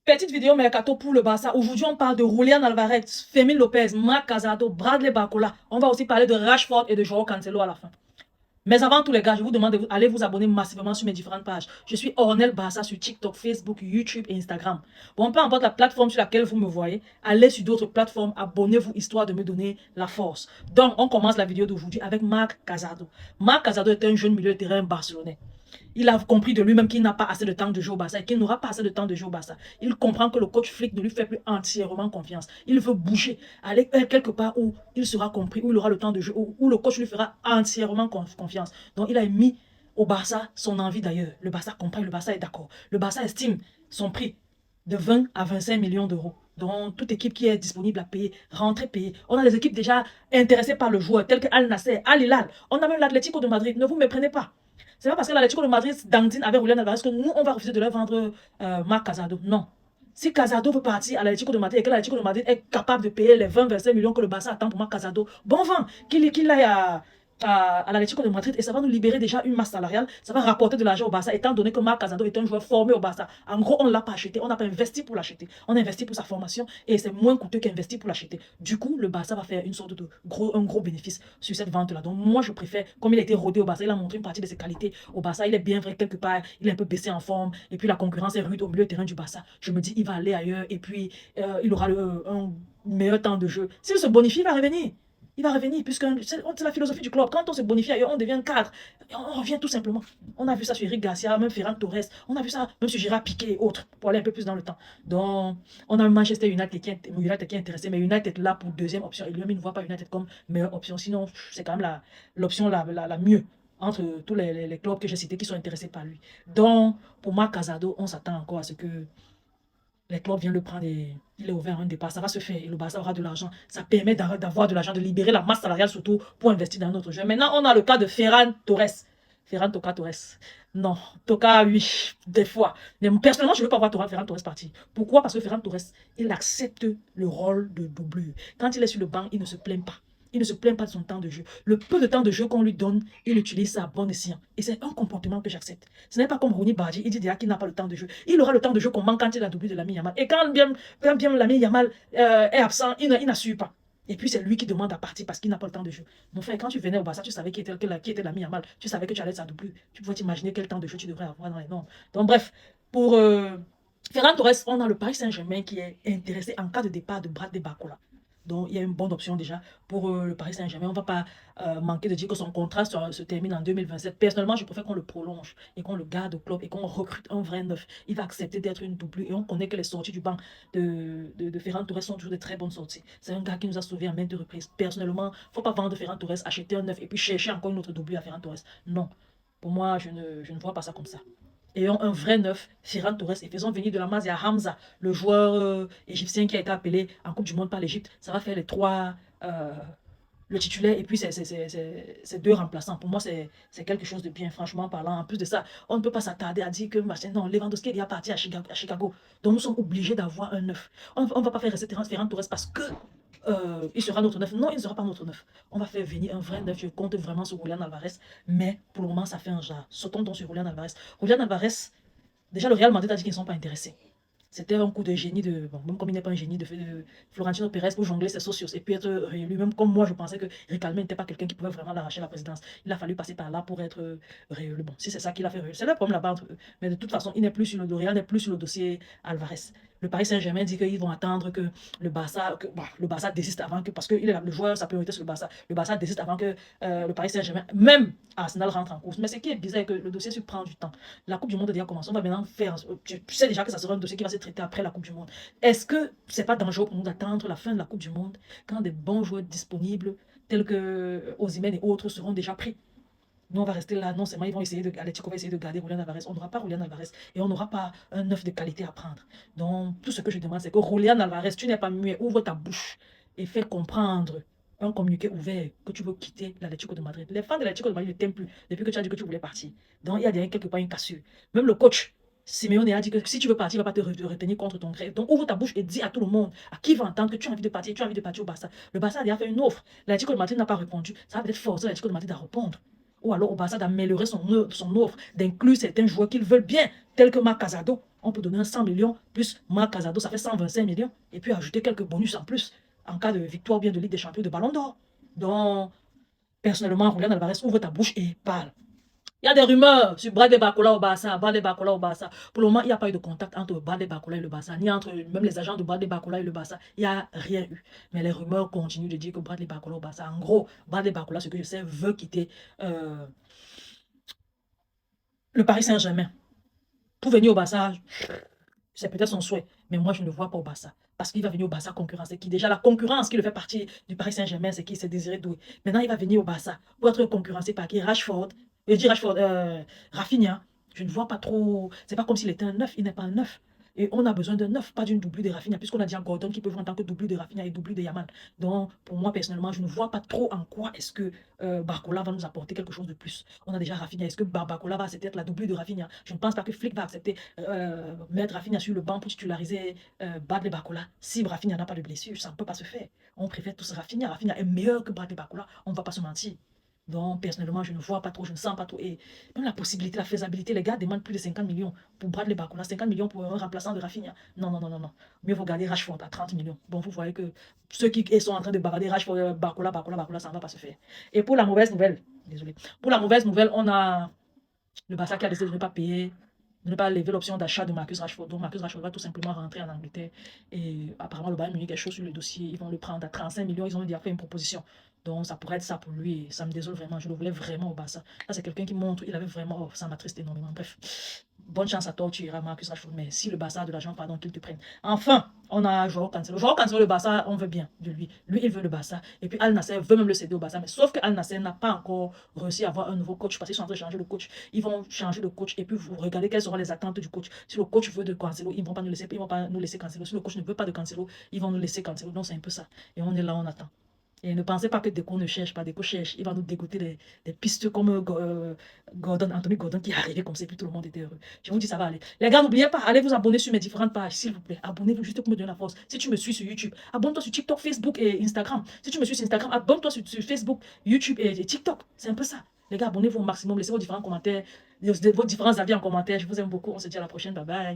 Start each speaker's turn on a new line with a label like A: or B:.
A: Petite vidéo mercato pour le Barça. Aujourd'hui, on parle de Julián Alvarez, Fermín López, Marc Casado, Bradley Barcola. On va aussi parler de Rashford et de Joao Cancelo à la fin. Mais avant tout, les gars, je vous demande d'aller vous abonner massivement sur mes différentes pages. Je suis Ornel Barça sur TikTok, Facebook, YouTube et Instagram. Bon, peu importe la plateforme sur laquelle vous me voyez, allez sur d'autres plateformes, abonnez-vous histoire de me donner la force. Donc, on commence la vidéo d'aujourd'hui avec Marc Casado. Marc Casado est un jeune milieu de terrain barcelonais. Il a compris de lui-même qu'il n'a pas assez de temps de jeu au Barça et qu'il n'aura pas assez de temps de jeu au Barça. Il comprend que le coach Flick ne lui fait plus entièrement confiance. Il veut bouger, aller quelque part où il sera compris, où il aura le temps de jeu, où le coach lui fera entièrement confiance. Donc il a mis au Barça son envie d'ailleurs. Le Barça comprend, le Barça est d'accord. Le Barça estime son prix de 20 à 25 millions d'euros. Donc, toute équipe qui est disponible à payer, rentrer payer. On a des équipes déjà intéressées par le joueur, telles que Al Nasser, Al Hilal. On a même l'Atlético de Madrid. Ne vous méprenez pas. C'est pas parce que l'Atlético de Madrid dandine avec Julián Alvarez que nous, on va refuser de leur vendre Marc Casado. Non. Si Casado veut partir à l'Atlético de Madrid et que l'Atlético de Madrid est capable de payer les 20-25 millions que le Barça attend pour Marc Casado, bon vent, qu'il aille à l'Atlético de Madrid et ça va nous libérer déjà une masse salariale, ça va rapporter de l'argent au Barça étant donné que Marc Casado est un joueur formé au Barça. En gros, on ne l'a pas acheté, on n'a pas investi pour l'acheter, on a investi pour sa formation et c'est moins coûteux qu'investi pour l'acheter. Du coup, le Barça va faire une sorte de un gros bénéfice sur cette vente-là. Donc moi, je préfère, comme il a été rodé au Barça, il a montré une partie de ses qualités au Barça, il est bien vrai quelque part, il est un peu baissé en forme et puis la concurrence est rude au milieu de terrain du Barça. Je me dis, il va aller ailleurs et puis il aura un meilleur temps de jeu. S'il se bonifie, il va revenir. Il va revenir, puisque c'est la philosophie du club. Quand on se bonifie ailleurs, on devient cadre. On revient tout simplement. On a vu ça sur Eric Garcia, même Ferran Torres. On a vu ça même sur Gérard Piqué et autres, pour aller un peu plus dans le temps. Donc, on a Manchester United qui est intéressé, mais United là pour deuxième option. Et lui-même, il ne voit pas United comme meilleure option. Sinon, c'est quand même l'option la mieux entre tous les clubs que j'ai cités qui sont intéressés par lui. Donc, pour moi, Casado, on s'attend encore à ce que les clubs viennent le prendre et il est ouvert à un départ. Ça va se faire et le Barça aura de l'argent. Ça permet d'avoir de l'argent, de libérer la masse salariale surtout pour investir dans notre jeu. Maintenant, on a le cas de Ferran Torres. Ferran Toca Torres. Non, Toca, oui, des fois. Mais personnellement, je ne veux pas voir Ferran Torres partir. Pourquoi? Parce que Ferran Torres, il accepte le rôle de doublure. Quand il est sur le banc, il ne se plaint pas. Il ne se plaint pas de son temps de jeu. Le peu de temps de jeu qu'on lui donne, il utilise ça à bon escient. Et c'est un comportement que j'accepte. Ce n'est pas comme Rooney Bardi, il dit déjà qu'il n'a pas le temps de jeu. Il aura le temps de jeu qu'on manque quand il a doublé de Lamine Yamal. Et quand bien Lamine Yamal est absent, il n'assure pas. Et puis c'est lui qui demande à partir parce qu'il n'a pas le temps de jeu. Mon frère, quand tu venais au Barça, tu savais qui était Lamine Yamal. Tu savais que tu allais être sa doublure. Tu pouvais t'imaginer quel temps de jeu tu devrais avoir dans les normes. Donc bref, pour Ferran Torres, on a le Paris Saint-Germain qui est intéressé en cas de départ de Bradley Barcola. Donc, il y a une bonne option déjà pour le Paris Saint-Germain. On ne va pas manquer de dire que son contrat se termine en 2027. Personnellement, je préfère qu'on le prolonge et qu'on le garde au club et qu'on recrute un vrai neuf. Il va accepter d'être une doublure et on connaît que les sorties du banc de Ferran Torres sont toujours de très bonnes sorties. C'est un gars qui nous a sauvés à maintes reprises. Personnellement, il ne faut pas vendre Ferran Torres, acheter un neuf et puis chercher encore une autre doublure à Ferran Torres. Non, pour moi, je ne vois pas ça comme ça. Ayons un vrai neuf, Ferran Torres, et faisons venir de la Mazia Hamza, le joueur égyptien qui a été appelé en Coupe du Monde par l'Égypte. Ça va faire les trois, le titulaire et puis c'est deux remplaçants. Pour moi, c'est quelque chose de bien, franchement parlant. En plus de ça, on ne peut pas s'attarder à dire que non, Lewandowski est déjà parti à Chicago. Donc nous sommes obligés d'avoir un neuf. On ne va pas faire rester Ferran Torres parce que il sera notre neuf. Non, il ne sera pas notre neuf. On va faire venir un vrai neuf. Je compte vraiment sur Julián Alvarez. Mais pour le moment, ça fait un genre. Sautons donc sur Julián Alvarez. Julián Alvarez, déjà le Real Madrid a dit qu'ils ne sont pas intéressés. C'était un coup de génie de. Bon, même comme il n'est pas un génie, de Florentino Pérez pour jongler ses socios et puis être réélu. Même comme moi, je pensais que Ricalme n'était pas quelqu'un qui pouvait vraiment l'arracher la présidence. Il a fallu passer par là pour être réélu. Bon, si c'est ça qu'il a fait réélu, c'est le problème là-bas entre eux. Mais de toute façon, il n'est plus sur le Real n'est plus sur le dossier Alvarez. Le Paris Saint-Germain dit qu'ils vont attendre que le Barça désiste avant que. Parce que le joueur, sa priorité sur le Barça. Le Barça désiste avant que le Paris Saint-Germain, même Arsenal rentre en course. Mais ce qui est bizarre, c'est que le dossier prend du temps. La Coupe du Monde a déjà commencé. On va maintenant faire. Tu sais déjà que ça sera un dossier qui va se traiter après la Coupe du Monde. Est-ce que c'est pas dangereux pour nous d'attendre la fin de la Coupe du Monde quand des bons joueurs disponibles, tels que Osimhen et autres, seront déjà pris? Nous, on va rester là. Non seulement ils vont essayer de Atletico va essayer de garder Julián Alvarez. On n'aura pas Julián Alvarez et on n'aura pas un neuf de qualité à prendre. Donc, tout ce que je demande, c'est que Julián Alvarez, tu n'es pas muet, ouvre ta bouche et fais comprendre un communiqué ouvert que tu veux quitter l'Atlético de Madrid. Les fans de l'Atlético de Madrid ne t'aiment plus depuis que tu as dit que tu voulais partir. Donc, il y a derrière quelque part une cassure. Même le coach Simeone a dit que si tu veux partir, il ne va pas te retenir contre ton gré. Donc, ouvre ta bouche et dis à tout le monde, à qui va entendre que tu as envie de partir, tu as envie de partir au Barça. Le Barça a déjà fait une offre. L'Atlético de Madrid n'a pas répondu. Ça va peut-être forcer l'Atlético de Madrid à répondre. Ou alors au Barça d'améliorer son offre, d'inclure certains joueurs qu'ils veulent bien, tels que Marc Casado. on peut donner un 100 millions, plus Marc Casado, ça fait 125 millions. Et puis ajouter quelques bonus en plus, en cas de victoire ou bien de Ligue des Champions, de Ballon d'Or. Donc, personnellement, Julian Alvarez, ouvre ta bouche et parle. Il y a des rumeurs sur Bradley Barcola au Barça, Bradley Barcola au Barça. Pour le moment, il n'y a pas eu de contact entre Bradley Barcola et le Barça, ni entre même les agents de Bradley Barcola et le Barça. Il n'y a rien eu. Mais les rumeurs continuent de dire que Bradley Barcola au Barça, en gros, Bradley Barcola, ce que je sais, veut quitter le Paris Saint-Germain. Pour venir au Barça, c'est peut-être son souhait, mais moi je ne le vois pas au Barça. Parce qu'il va venir au Barça concurrencer qui déjà la concurrence qui le fait partie du Paris Saint-Germain, c'est qui s'est Désiré Doué. Maintenant il va venir au Barça pour être concurrencé par qui Rashford, je dis Rashford, Rafinha. Je ne vois pas trop. C'est pas comme s'il était un neuf, il n'est pas un neuf. Et on a besoin d'un neuf, pas d'une doublure de Rafinha, puisqu'on a déjà Gordon qui peut jouer en tant que doublure de Rafinha et doublure de Yamal. Donc, pour moi, personnellement, je ne vois pas trop en quoi est-ce que Barcola va nous apporter quelque chose de plus. On a déjà Rafinha. Est-ce que Barcola va accepter la doublure de Rafinha? Je ne pense pas que Flick va accepter mettre Rafinha sur le banc pour titulariser Bradley Barcola. Si Rafinha n'a pas de blessure, ça ne peut pas se faire. On préfère tous Rafinha. Rafinha est meilleur que Bradley Barcola. On ne va pas se mentir. Donc, personnellement, je ne vois pas trop, je ne sens pas trop. Et même la possibilité, la faisabilité, les gars demandent plus de 50 millions pour Bradley Barcola, 50 millions pour un remplaçant de Rafinha. Non, non, non, non, non. Mieux vaut garder Rashford à 30 millions. Bon, vous voyez que ceux qui sont en train de bavarder Rashford, Barcola, ça ne va pas se faire. Et pour la mauvaise nouvelle, désolé, pour la mauvaise nouvelle, on a le Barça qui a décidé de ne pas payer, de ne pas lever l'option d'achat de Marcus Rashford. Donc, Marcus Rashford va tout simplement rentrer en Angleterre. Et apparemment, le Bayern Munich est chaud sur le dossier. Ils vont le prendre à 35 millions. Ils ont déjà fait une proposition. Donc, ça pourrait être ça pour lui. Et ça me désole vraiment. Je le voulais vraiment au Barça. Là, c'est quelqu'un qui montre. Il avait vraiment. Oh, ça m'attriste énormément. Bref. Bonne chance à toi, tu iras Marcus Rashford. Mais si le Barça a de l'argent, pardon, qu'il te prenne. Enfin, on a Joao Cancelo. Joao Cancelo, le Barça, on veut bien de lui. Lui, il veut le Barça. Et puis Al Nasser veut même le céder au Barça. Mais sauf que Al Nasser n'a pas encore réussi à avoir un nouveau coach parce qu'ils sont en train de changer de coach. Ils vont changer de coach et puis vous regardez quelles seront les attentes du coach. Si le coach veut de Cancelo, ils ne vont pas nous laisser, Cancelo. Si le coach ne veut pas de Cancelo, ils vont nous laisser Cancelo. Donc c'est un peu ça. Et on est là, on attend. Et ne pensez pas que Deco ne cherche pas, Deco cherche. Il va nous dégoûter des pistes comme Anthony Gordon qui est arrivé comme ça, et puis tout le monde était heureux. Je vous dis, ça va aller. Les gars, n'oubliez pas, allez vous abonner sur mes différentes pages, s'il vous plaît. Abonnez-vous juste pour me donner la force. Si tu me suis sur YouTube, abonne-toi sur TikTok, Facebook et Instagram. Si tu me suis sur Instagram, abonne-toi sur Facebook, YouTube et TikTok. C'est un peu ça. Les gars, abonnez-vous au maximum, laissez vos différents commentaires, vos différents avis en commentaire. Je vous aime beaucoup. On se dit à la prochaine. Bye bye.